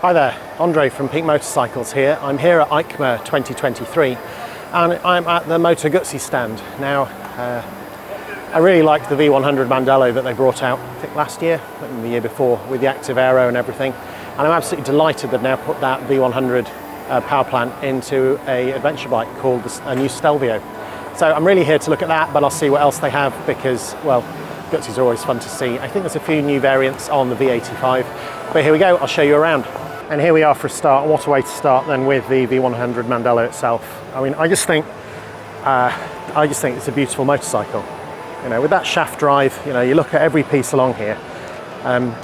Hi there, Andre from Peak Motorcycles here. I'm here at EICMA 2023 and I'm at the Moto Guzzi stand. Now, I really liked the V100 Mandello that they brought out, I think last year, and the year before, with the active aero and everything. And I'm absolutely delighted they've now put that V100 power plant into a adventure bike called a new Stelvio. So I'm really here to look at that, but I'll see what else they have because, well, Guzzis are always fun to see. I think there's a few new variants on the V85, but here we go, I'll show you around. And here we are for a start. What a way to start then with the V100 Mandello itself. I mean, I just think it's a beautiful motorcycle. You know, with that shaft drive, you know, you look at every piece along here.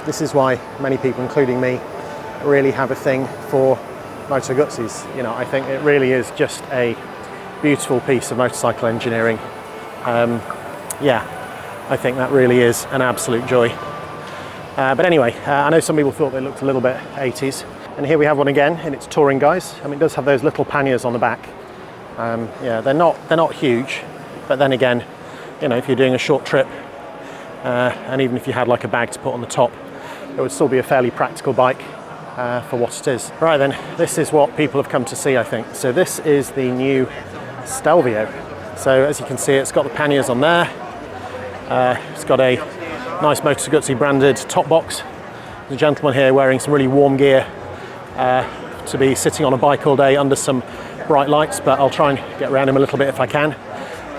This is why many people, including me, really have a thing for Moto Guzzis. You know, I think it really is just a beautiful piece of motorcycle engineering. Yeah, I think that really is an absolute joy. But anyway, I know some people thought they looked a little bit 80s. And here we have one again in its touring guise. I mean, it does have those little panniers on the back. Yeah, they're not huge, but then again, you know, if you're doing a short trip, and even if you had like a bag to put on the top, it would still be a fairly practical bike for what it is. Right then, this is what people have come to see, I think. So this is the new Stelvio. So as you can see, it's got the panniers on there. It's got a nice Moto Guzzi branded top box. There's a gentleman here wearing some really warm gear to be sitting on a bike all day under some bright lights, but I'll try and get around him a little bit if I can.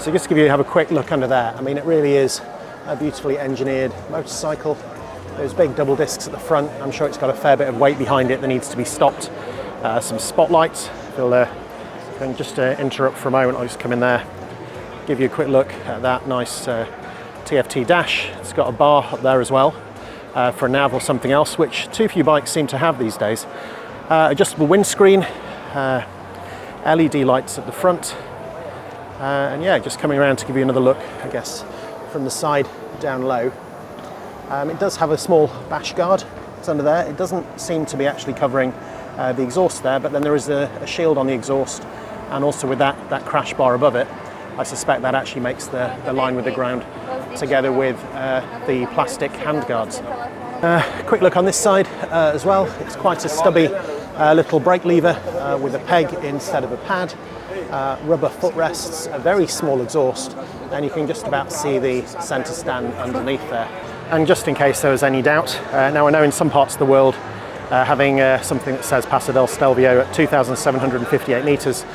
So just to have a quick look under there, I mean, it really is a beautifully engineered motorcycle. Those big double discs at the front, I'm sure it's got a fair bit of weight behind it that needs to be stopped. Some spotlights. If I can just interrupt for a moment, I'll just come in there, give you a quick look at that nice TFT dash. It's got a bar up there as well for a nav or something else, which too few bikes seem to have these days. Adjustable windscreen, LED lights at the front, and yeah, just coming around to give you another look, I guess, from the side down low. It does have a small bash guard. It's under there. It doesn't seem to be actually covering the exhaust there, but then there is a shield on the exhaust, and also with that crash bar above it, I suspect that actually makes the line with the ground together with the plastic handguards. Quick look on this side as well. It's quite a stubby little brake lever with a peg instead of a pad. Rubber footrests, a very small exhaust, and you can just about see the centre stand underneath there. And just in case there was any doubt, now I know in some parts of the world having something that says Paso del Stelvio at 2,758 metres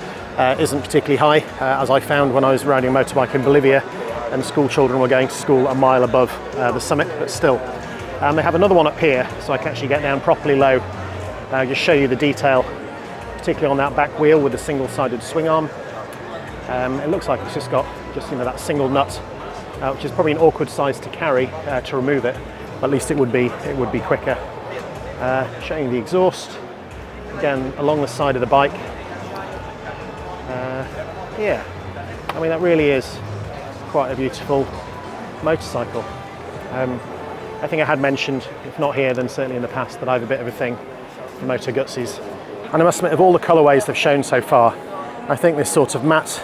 isn't particularly high, as I found when I was riding a motorbike in Bolivia and school children were going to school a mile above the summit, but still. They have another one up here, so I can actually get down properly low, just show you the detail, particularly on that back wheel with the single-sided swing arm. It looks like it's just got that single nut, which is probably an awkward size to carry to remove it, but at least it would be quicker. Showing the exhaust, again along the side of the bike. Yeah, I mean, that really is quite a beautiful motorcycle. I think I had mentioned, if not here, then certainly in the past, that I have a bit of a thing for Moto Guzzis. And I must admit, of all the colourways they've shown so far, I think this sort of matte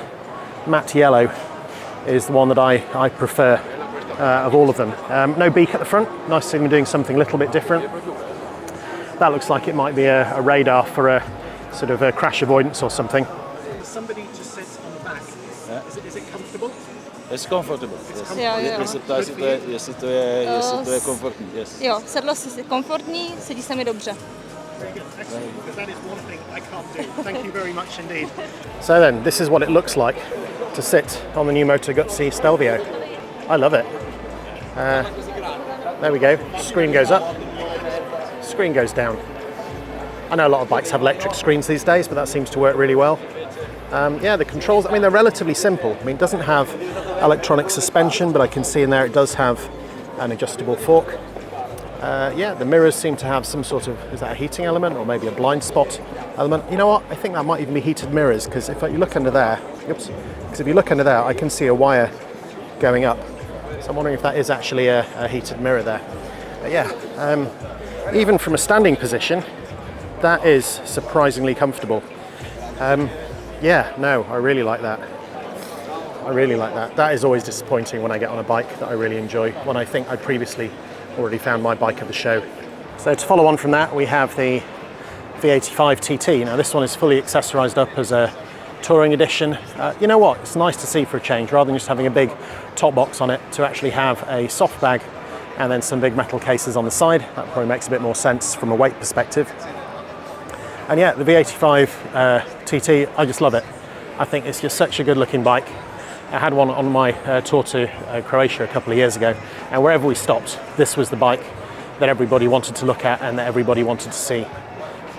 yellow is the one that I prefer of all of them. No beak at the front, nice to see them doing something a little bit different. That looks like it might be a radar for a sort of a crash avoidance or something. Somebody to sit on the back. Is it comfortable? It's comfortable. Yes. Jestli to je komfortní. Yes. Jo, sedlo si komfortní, sedí se mi dobře. Very good, excellent, because that is one thing I can't do. Thank you very much indeed. So then, this is what it looks like to sit on the new Moto Guzzi Stelvio. I love it. There we go, screen goes up, screen goes down. I know a lot of bikes have electric screens these days, but that seems to work really well. Yeah, the controls, I mean, they're relatively simple. I mean, it doesn't have electronic suspension, but I can see in there it does have an adjustable fork. Yeah, the mirrors seem to have some sort of, is that a heating element or maybe a blind spot element? You know what, I think that might even be heated mirrors, because if you look under there, I can see a wire going up. So I'm wondering if that is actually a heated mirror there. But yeah, even from a standing position, that is surprisingly comfortable. Yeah, no, I really like that. I really like that. That is always disappointing when I get on a bike that I really enjoy, when I think I previously already found my bike of the show. So to follow on from that, we have the V85 TT. Now this one is fully accessorized up as a touring edition. You know what, it's nice to see for a change, rather than just having a big top box on it, to actually have a soft bag and then some big metal cases on the side. That probably makes a bit more sense from a weight perspective. And yeah, the V85 TT, I just love it. I think it's just such a good looking bike. I had one on my tour to Croatia a couple of years ago, and wherever we stopped, this was the bike that everybody wanted to look at and that everybody wanted to see.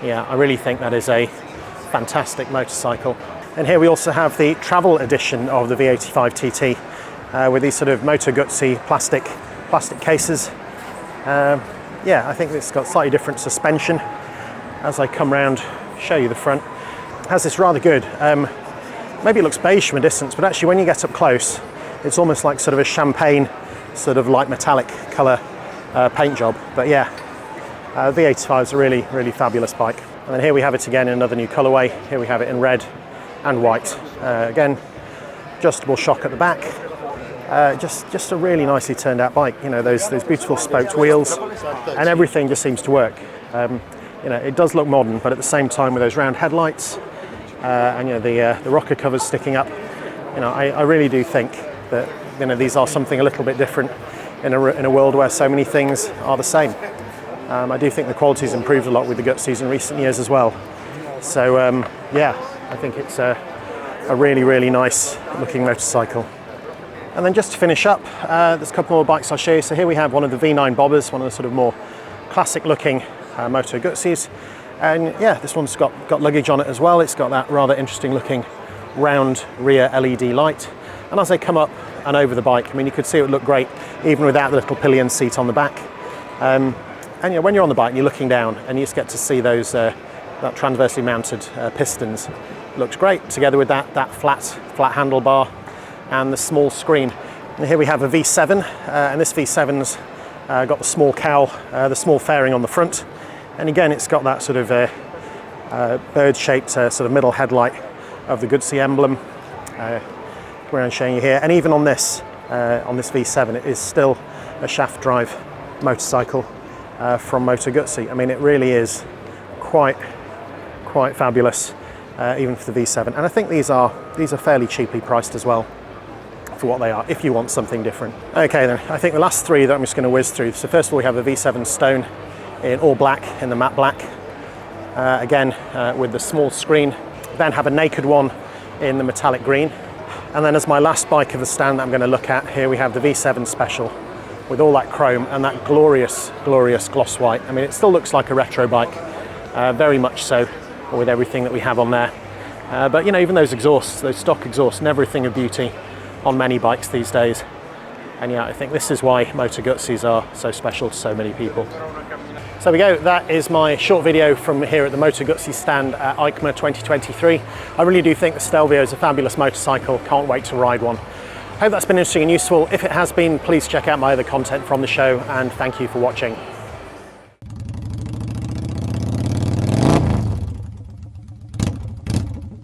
Yeah, I really think that is a fantastic motorcycle. And here we also have the travel edition of the V85 TT with these sort of Moto Guzzi plastic cases. Yeah, I think it's got slightly different suspension. As I come round, show you the front, it has this rather good, maybe it looks beige from a distance, but actually when you get up close, it's almost like sort of a champagne, sort of light metallic colour paint job. But yeah, V85 is a really, really fabulous bike. And then here we have it again in another new colourway. Here we have it in red and white. Again, adjustable shock at the back. Just a really nicely turned out bike. You know, those beautiful spoked wheels, and everything just seems to work. You know, it does look modern, but at the same time with those round headlights and you know the rocker covers sticking up. You know, I really do think that, you know, these are something a little bit different in a world where so many things are the same. I do think the quality's improved a lot with the Guzzis in recent years as well. So yeah, I think it's a really, really nice looking motorcycle. And then just to finish up, there's a couple more bikes I'll show you. So here we have one of the V9 bobbers, one of the sort of more classic looking Moto Guzzis. And yeah, this one's got luggage on it as well. It's got that rather interesting looking round rear LED light. And as they come up and over the bike, I mean, you could see it would look great even without the little pillion seat on the back. And you know, when you're on the bike and you're looking down and you just get to see those that transversely mounted pistons, it looks great together with that flat handlebar and the small screen. And here we have a V7, and this V7's got the small cowl, the small fairing on the front, and again it's got that sort of bird-shaped sort of middle headlight of the Guzzi emblem. We're showing you here, and even on this V7, it is still a shaft drive motorcycle from Moto Guzzi. I mean, it really is quite fabulous, even for the V7. And I think these are fairly cheaply priced as well for what they are, if you want something different. Okay then, I think the last three that I'm just going to whiz through. So first of all, we have the V7 Stone in all black, in the matte black. Again, with the small screen. Then have a naked one in the metallic green. And then as my last bike of the stand that I'm going to look at, here we have the V7 Special with all that chrome and that glorious, glorious gloss white. I mean, it still looks like a retro bike, very much so, with everything that we have on there. But you know, even those exhausts, those stock exhausts, never a thing of beauty on many bikes these days. And yeah, I think this is why Moto Guzzis are so special to so many people. So there we go, that is my short video from here at the Moto Guzzi stand at EICMA 2023. I really do think the Stelvio is a fabulous motorcycle, can't wait to ride one. Hope that's been interesting and useful. If it has been, please check out my other content from the show, and thank you for watching.